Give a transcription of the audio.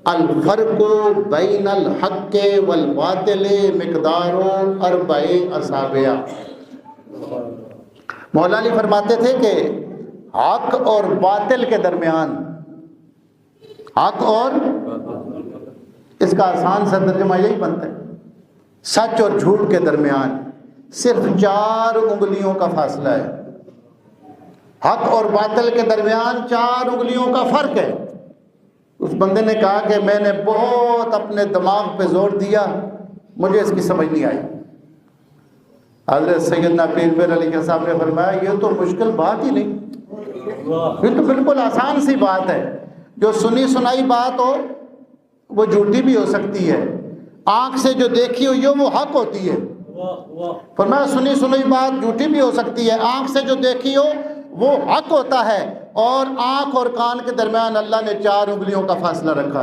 الفرق بین الحق والباطل مقدار 4 اصابع۔ مولا علی فرماتے تھے کہ حق اور باطل کے درمیان، حق اور اس کا آسان سا ترجمہ یہی بنتا ہے، سچ اور جھوٹ کے درمیان صرف 4 انگلیوں کا فاصلہ ہے۔ حق اور باطل کے درمیان 4 انگلیوں کا فرق ہے۔ اس بندے نے کہا کہ میں نے بہت اپنے دماغ پہ زور دیا، مجھے اس کی سمجھ نہیں آئی۔ حضرت سیدنا پیر پیر علی کے صاحب نے فرمایا یہ تو مشکل بات ہی نہیں، یہ تو بالکل آسان سی بات ہے۔ جو سنی سنائی بات ہو وہ جھوٹی بھی ہو سکتی ہے، آنکھ سے جو دیکھی ہوئی ہو وہ حق ہوتی ہے۔ فرمایا سنی سنائی بات جھوٹی بھی ہو سکتی ہے، آنکھ سے جو دیکھی ہو وہ حق ہوتا ہے، اور آنکھ اور کان کے درمیان اللہ نے 4 انگلیوں کا فاصلہ رکھا ہے۔